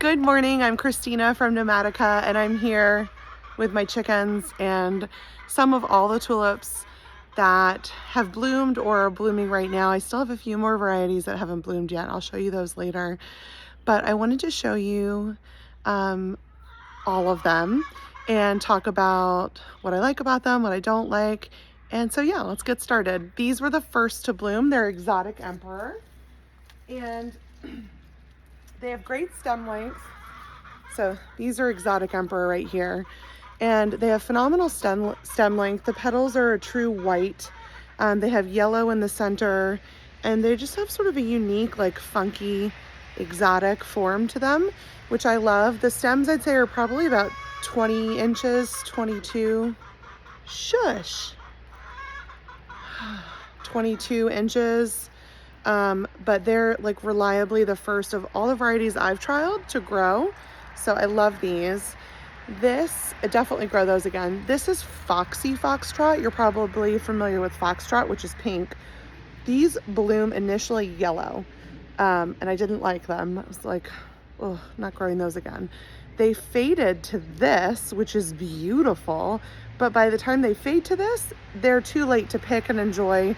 Good morning, I'm Christina from Nomatica, and I'm here with my chickens and some of all the tulips that have bloomed or are blooming right now. I still have a few more varieties that haven't bloomed yet. I'll show you those later. But I wanted to show you all of them and talk about what I like about them, what I don't like. And so yeah, let's get started. These were the first to bloom. They're Exotic Emperor. And they have great stem length. So these are Exotic Emperor right here. And they have phenomenal stem length. The petals are a true white. They have yellow in the center, and they just have sort of a unique, like funky, exotic form to them, which I love. The stems, I'd say, are probably about 20 inches, 22, shush, 22 inches. But they're like reliably the first of all the varieties I've trialed to grow. So I love these. This, I definitely grow those again. This is Foxy Foxtrot. You're probably familiar with Foxtrot, which is pink. These bloom initially yellow, and I didn't like them. I was like, oh, not growing those again. They faded to this, which is beautiful, but by the time they fade to this, they're too late to pick and enjoy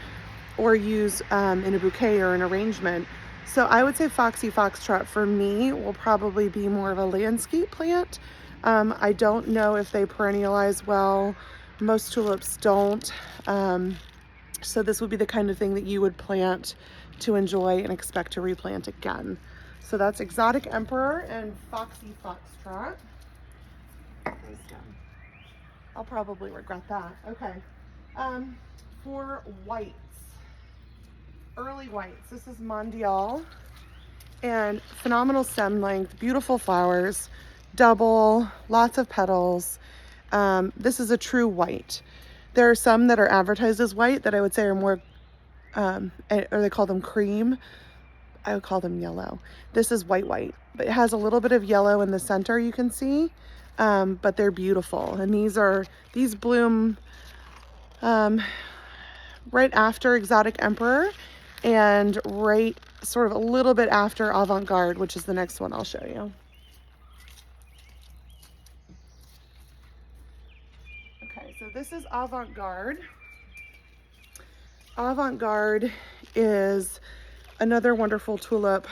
or use in a bouquet or an arrangement. So I would say Foxy Foxtrot for me will probably be more of a landscape plant. I don't know if they perennialize well. Most tulips don't. So this would be the kind of thing that you would plant to enjoy and expect to replant again. So that's Exotic Emperor and Foxy Foxtrot. I'll probably regret that. Okay. For whites, early whites, this is Mondial, and phenomenal stem length, beautiful flowers, double, lots of petals. This is a true white. There are some that are advertised as white that I would say are more, or they call them cream. I would call them yellow. This is white, but it has a little bit of yellow in the center, you can see, but they're beautiful. And these bloom right after Exotic Emperor and right sort of a little bit after Avant Garde, which is the next one I'll show you. Okay, so this is Avant Garde. Avant Garde is another wonderful tulip,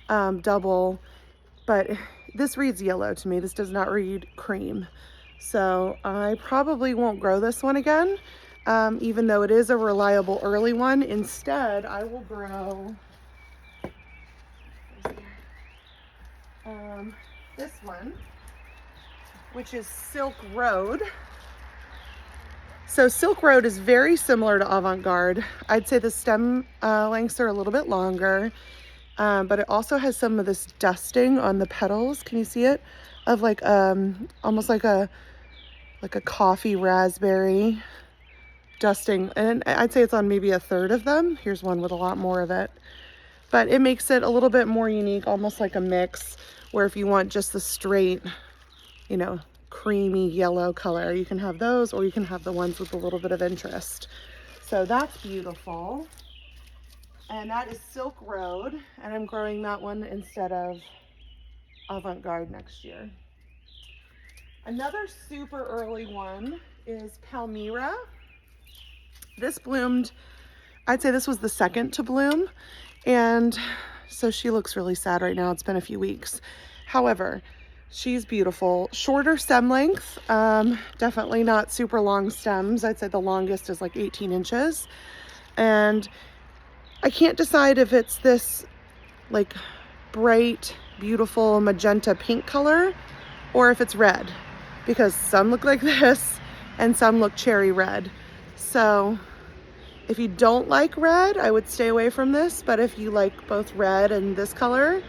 double, but this reads yellow to me. This does not read cream. So I probably won't grow this one again, even though it is a reliable early one. Instead, I will grow this one, which is Silk Road. So Silk Road is very similar to Avant Garde. I'd say the stem lengths are a little bit longer, but it also has some of this dusting on the petals. Can you see it? Of like almost like a coffee raspberry dusting, and I'd say it's on maybe a third of them. Here's one with a lot more of it, but it makes it a little bit more unique, almost like a mix, where if you want just the straight, you know, creamy yellow color, you can have those, or you can have the ones with a little bit of interest. So that's beautiful. And that is Silk Road, and I'm growing that one instead of Avant Garde next year. Another super early one is Palmyra. This bloomed, I'd say this was the second to bloom, and so she looks really sad right now. It's been a few weeks. However, she's beautiful. Shorter stem length, definitely not super long stems. I'd say the longest is like 18 inches. And I can't decide if it's this like bright, beautiful magenta pink color or if it's red, because some look like this and some look cherry red. So if you don't like red, I would stay away from this. But if you like both red and this color,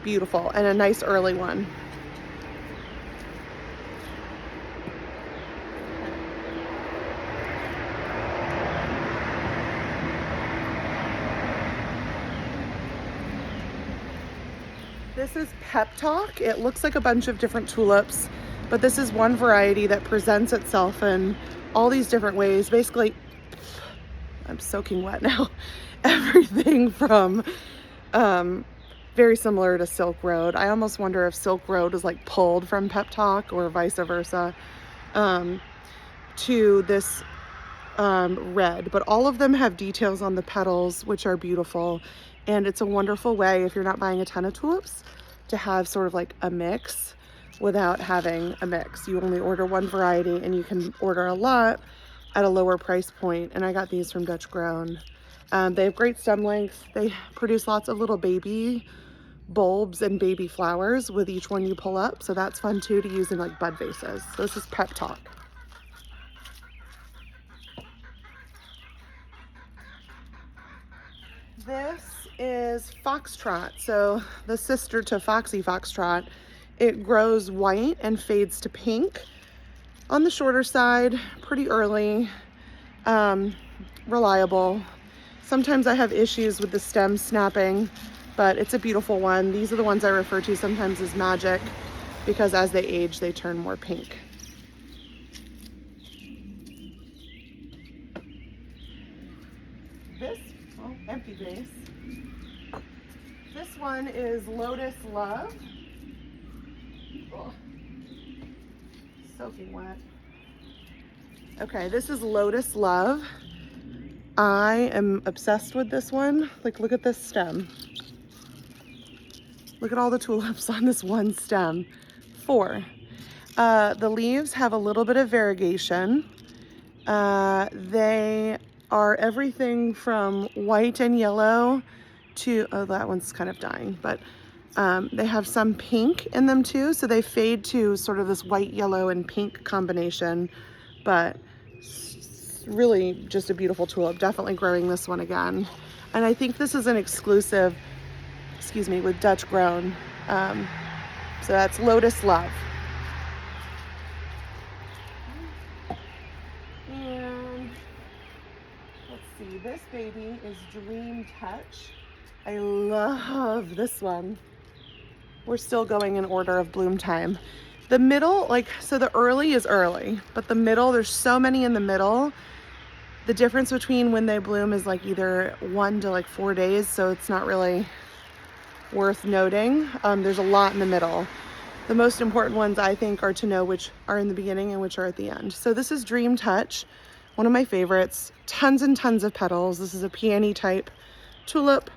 beautiful, and a nice early one. This is Pep Talk. It looks like a bunch of different tulips, but this is one variety that presents itself in all these different ways. Basically, I'm soaking wet now. Everything from very similar to Silk Road. I almost wonder if Silk Road is like pulled from Pep Talk or vice versa, to this red. But all of them have details on the petals, which are beautiful. And it's a wonderful way, if you're not buying a ton of tulips, to have sort of like a mix without having a mix. You only order one variety and you can order a lot at a lower price point. And I got these from Dutch Grown. They have great stem length. They produce lots of little baby bulbs and baby flowers with each one you pull up. So that's fun too to use in like bud vases. So this is Pep Talk. This is Foxtrot. So the sister to Foxy Foxtrot. It grows white and fades to pink on the shorter side, pretty early, reliable. Sometimes I have issues with the stem snapping, but it's a beautiful one. These are the ones I refer to sometimes as magic because as they age, they turn more pink. This, oh, empty vase. This one is Lotus Love. Oh, soaking wet. Okay, this is Lotus Love. I am obsessed with this one. Like, look at this stem. Look at all the tulips on this one stem. 4. The leaves have a little bit of variegation. They are everything from white and yellow to, oh, that one's kind of dying, but they have some pink in them too. So they fade to sort of this white, yellow, and pink combination, but really just a beautiful tulip. Definitely growing this one again. And I think this is an exclusive, excuse me, with Dutch Grown. So that's Lotus Love. And let's see, this baby is Dream Touch. I love this one. We're still going in order of bloom time. The middle, like, so the early is early, but the middle, there's so many in the middle. The difference between when they bloom is like either 1 to like 4 days, so it's not really worth noting. There's a lot in the middle. The most important ones I think are to know which are in the beginning and which are at the end. So this is Dream Touch, one of my favorites. Tons and tons of petals. This is a peony type tulip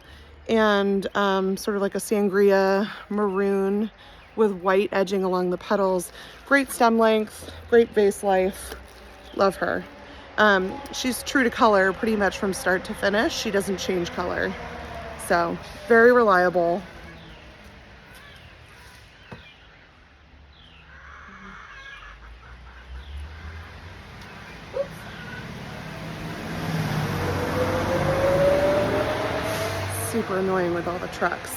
and sort of like a sangria maroon with white edging along the petals. Great stem length, great vase life. Love her. She's true to color pretty much from start to finish. She doesn't change color. So very reliable. Oops. Super annoying with all the trucks.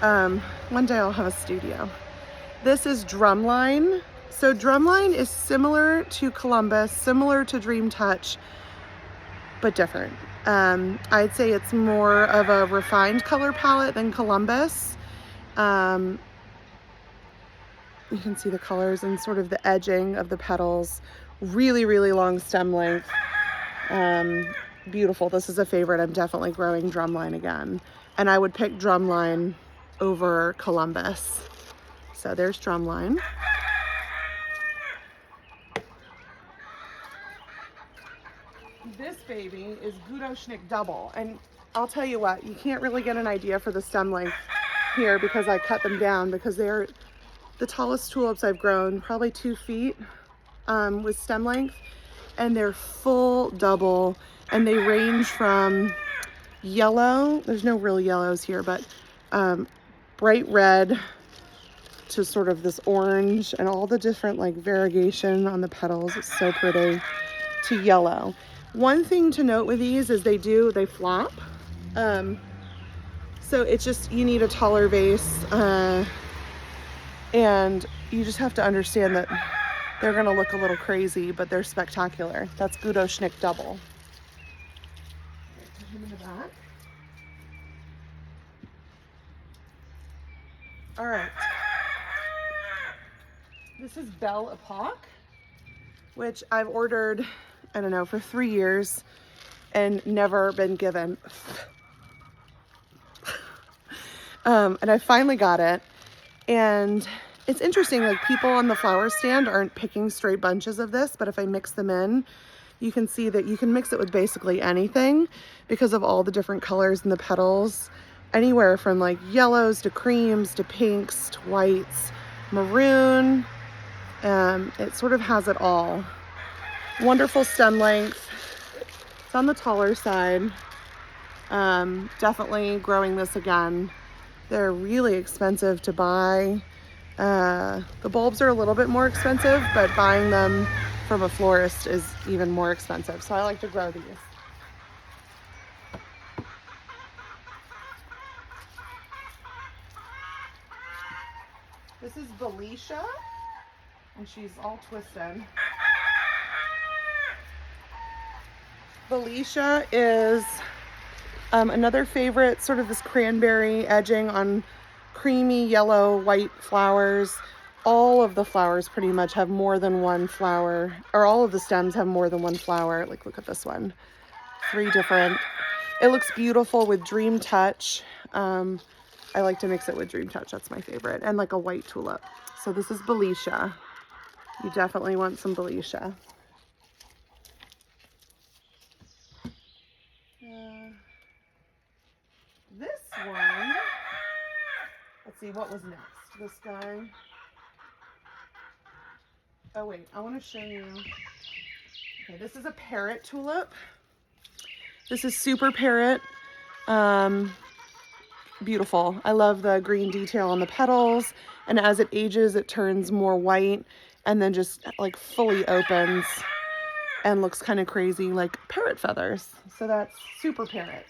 One day I'll have a studio. This is Drumline. So Drumline is similar to Columbus, similar to Dream Touch, but different. I'd say it's more of a refined color palette than Columbus. You can see the colors and sort of the edging of the petals. Really, really long stem length. Beautiful. This is a favorite. I'm definitely growing Drumline again. And I would pick Drumline over Columbus. So there's Drumline. This baby is Gudoschnick Double, and I'll tell you what, you can't really get an idea for the stem length here because I cut them down because they're the tallest tulips I've grown, probably 2 feet with stem length, and they're full double, and they range from yellow, there's no real yellows here, but bright red to sort of this orange and all the different like variegation on the petals. It's so pretty, to yellow. One thing to note with these is they flop. So it's just, you need a taller vase, and you just have to understand that they're gonna look a little crazy, but they're spectacular. That's Gudoschnick Double. Put him in the back. All right. This is Belle Epoque, which I've ordered, I don't know, for 3 years and never been given. And I finally got it. And it's interesting, like people on the flower stand aren't picking straight bunches of this, but if I mix them in, you can see that you can mix it with basically anything because of all the different colors in the petals, anywhere from like yellows to creams to pinks to whites, maroon. It sort of has it all. Wonderful stem length. It's on the taller side. Definitely growing this again. They're really expensive to buy. The bulbs are a little bit more expensive, but buying them from a florist is even more expensive. So I like to grow these. This is Belisha, and she's all twisted. Belisha is another favorite, sort of this cranberry edging on creamy yellow white flowers. All of the flowers pretty much have more than one flower, or all of the stems have more than one flower. Like, look at this one. 3 different. It looks beautiful with Dream Touch. I like to mix it with Dream Touch. That's my favorite. And like a white tulip. So this is Belisha. You definitely want some Belisha. This one, let's see, what was next? This guy. Oh wait, I want to show you. Okay, this is a parrot tulip. This is super parrot. Beautiful. I love the green detail on the petals, and as it ages it turns more white and then just like fully opens and looks kind of crazy like parrot feathers. So that's super parrot.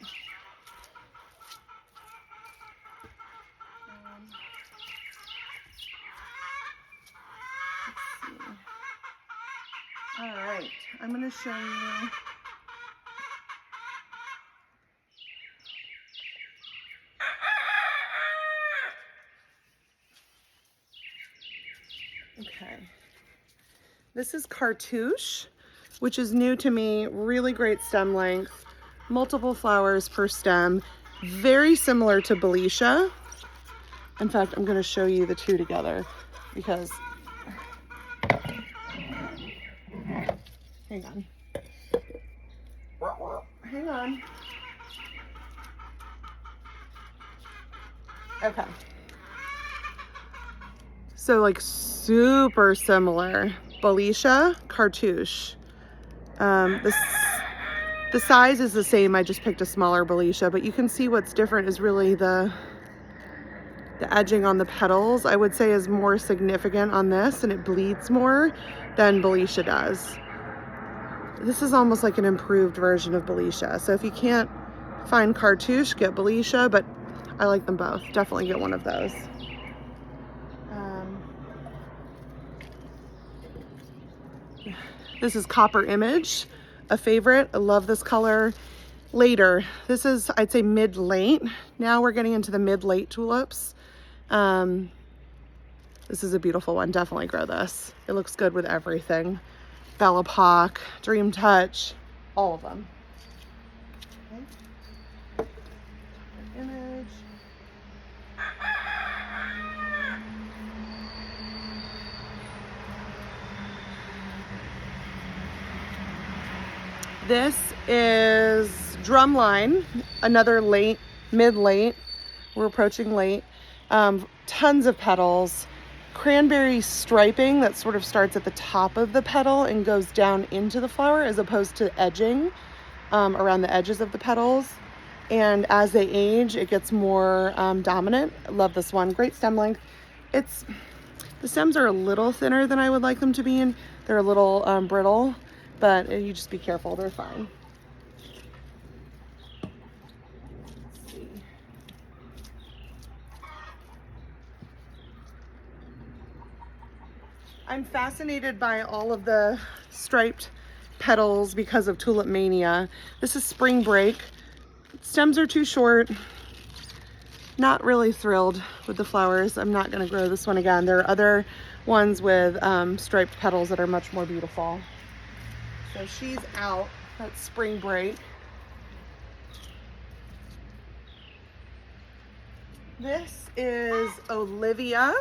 All right, I'm going to show you. Okay, this is Cartouche, which is new to me. Really great stem length, multiple flowers per stem, very similar to Belisha. In fact, I'm going to show you the two together because, hang on. Hang on. Okay. So like super similar. Belisha, Cartouche. The size is the same. I just picked a smaller Belisha, but you can see what's different is really the edging on the petals. I would say is more significant on this, and it bleeds more than Belisha does. This is almost like an improved version of Belisha. So if you can't find Cartouche, get Belisha, but I like them both. Definitely get one of those. This is Copper Image, a favorite. I love this color. Later, this is, I'd say mid-late. Now we're getting into the mid-late tulips. This is a beautiful one. Definitely grow this. It looks good with everything. Bella Pock, Dream Touch, all of them. Okay. Image. This is Drumline, another late, mid-late. We're approaching late. Tons of petals. Cranberry striping that sort of starts at the top of the petal and goes down into the flower as opposed to edging around the edges of the petals. And as they age, it gets more dominant. I love this one. Great stem length. The stems are a little thinner than I would like them to be, and they're a little brittle. But you just be careful, they're fine. Let's see. I'm fascinated by all of the striped petals because of Tulip Mania. This is Spring Break. Stems are too short. Not really thrilled with the flowers. I'm not gonna grow this one again. There are other ones with striped petals that are much more beautiful. So she's out. That's Spring Break. This is Olivia.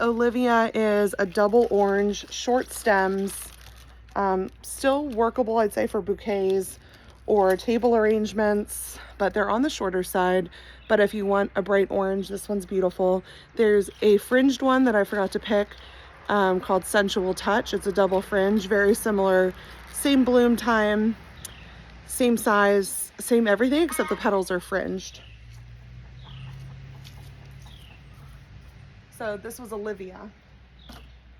Olivia is a double orange, short stems, still workable, I'd say, for bouquets or table arrangements, but they're on the shorter side. But if you want a bright orange, this one's beautiful. There's a fringed one that I forgot to pick, called Sensual Touch. It's a double fringe, very similar, same bloom time, same size, same everything, except the petals are fringed. So this was Olivia.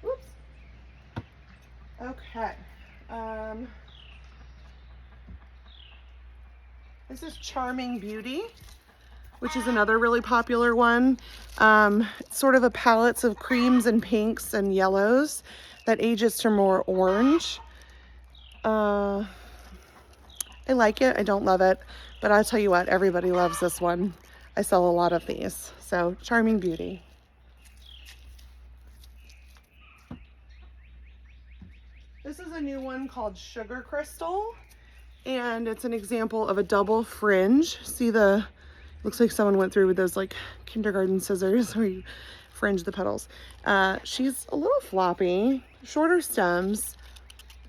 Oops. Okay. This is Charming Beauty, which is another really popular one. It's sort of a palette of creams and pinks and yellows that ages to more orange. I like it. I don't love it, but I'll tell you what, everybody loves this one. I sell a lot of these. So Charming Beauty. This is a new one called Sugar Crystal, and it's an example of a double fringe. See looks like someone went through with those like kindergarten scissors where you fringe the petals. She's a little floppy, shorter stems,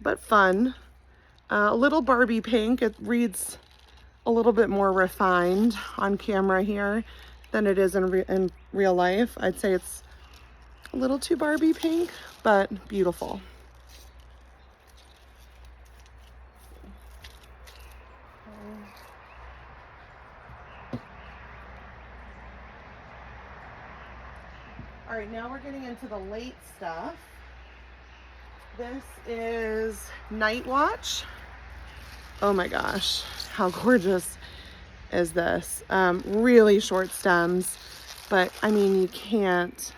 but fun. A little Barbie pink. It reads a little bit more refined on camera here than it is in real life. I'd say it's a little too Barbie pink, but beautiful. All right, now we're getting into the late stuff. This is Night Watch. Oh my gosh, how gorgeous is this? Really short stems, but I mean, you can't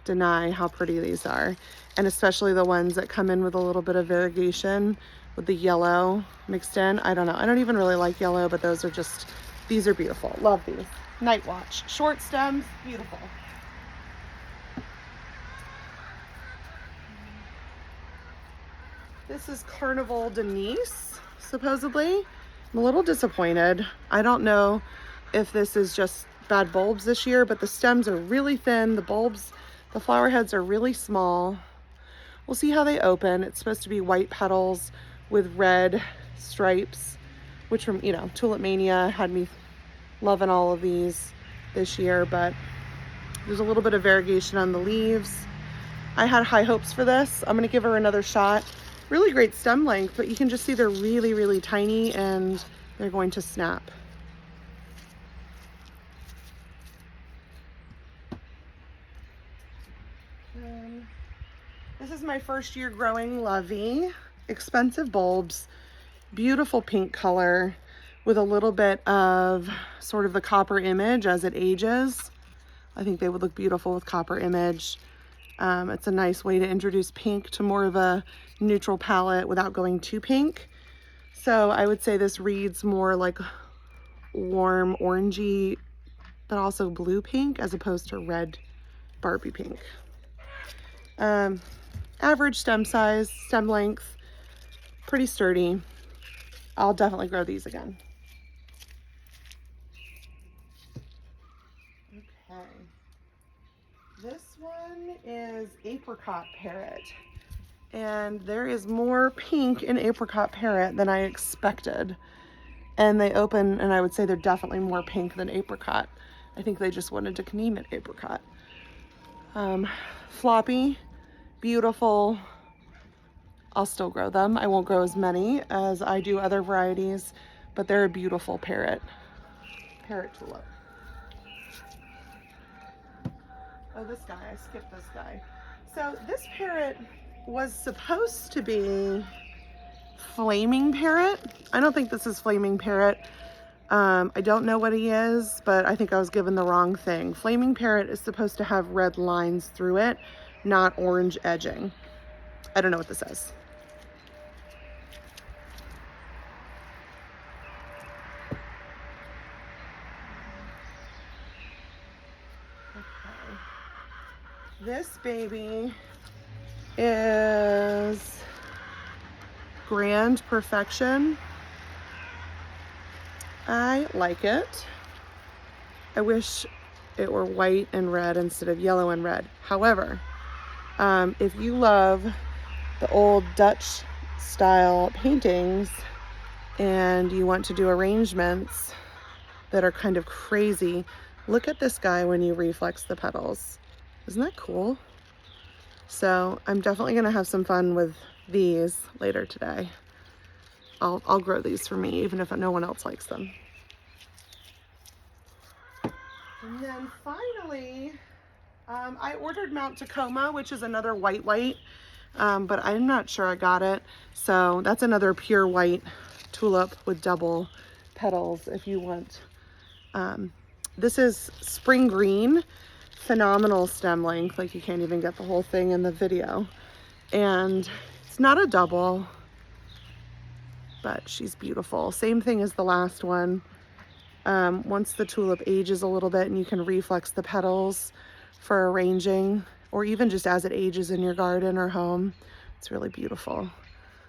deny how pretty these are. And especially the ones that come in with a little bit of variegation with the yellow mixed in. I don't know, I don't even really like yellow, but these are beautiful. Love these. Night Watch, short stems, beautiful. This is Carnival Denise, supposedly. I'm a little disappointed. I don't know if this is just bad bulbs this year, but the stems are really thin. The flower heads are really small. We'll see how they open. It's supposed to be white petals with red stripes, which from, Tulip Mania had me loving all of these this year, but there's a little bit of variegation on the leaves. I had high hopes for this. I'm gonna give her another shot. Really great stem length, but you can just see they're really, really tiny and they're going to snap. This is my first year growing Lovey. Expensive bulbs, beautiful pink color with a little bit of sort of the copper image as it ages. I think they would look beautiful with copper image. It's a nice way to introduce pink to more of a neutral palette without going too pink. So I would say this reads more like warm orangey, but also blue pink as opposed to red Barbie pink. Average stem size, stem length, pretty sturdy. I'll definitely grow these again. Okay. This one is Apricot Parrot, and there is more pink in Apricot Parrot than I expected. And they open, and I would say they're definitely more pink than Apricot. I think they just wanted to name it Apricot. Floppy, beautiful. I'll still grow them. I won't grow as many as I do other varieties, but they're a beautiful parrot tulip. Oh, this guy, I skipped this guy. So this parrot was supposed to be Flaming Parrot. I don't think this is Flaming Parrot. I don't know what he is, but I think I was given the wrong thing. Flaming Parrot is supposed to have red lines through it, not orange edging. I don't know what this is. This baby is Grand Perfection. I like it. I wish it were white and red instead of yellow and red. However, if you love the old Dutch style paintings and you want to do arrangements that are kind of crazy, look at this guy when you reflex the petals. Isn't that cool? So I'm definitely gonna have some fun with these later today. I'll grow these for me, even if no one else likes them. And then finally, I ordered Mount Tacoma, which is another white, but I'm not sure I got it. So that's another pure white tulip with double petals if you want. This is spring green, phenomenal stem length, like you can't even get the whole thing in the video. And it's not a double, but she's beautiful. Same thing as the last one. Once the tulip ages a little bit and you can reflex the petals for arranging, or even just as it ages in your garden or home, it's really beautiful.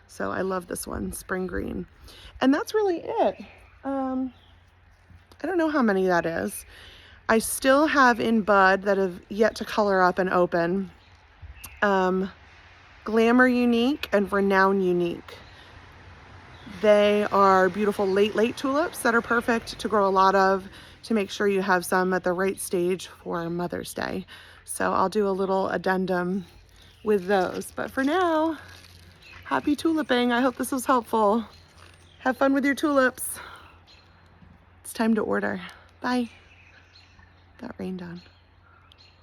So I love this one, spring green. And that's really it. I don't know how many that is. I still have in bud that have yet to color up and open. Glamour Unique and Renown Unique. They are beautiful late tulips that are perfect to grow a lot of, to make sure you have some at the right stage for Mother's Day. So I'll do a little addendum with those. But for now, happy tuliping. I hope this was helpful. Have fun with your tulips. It's time to order. Bye. Got rained on.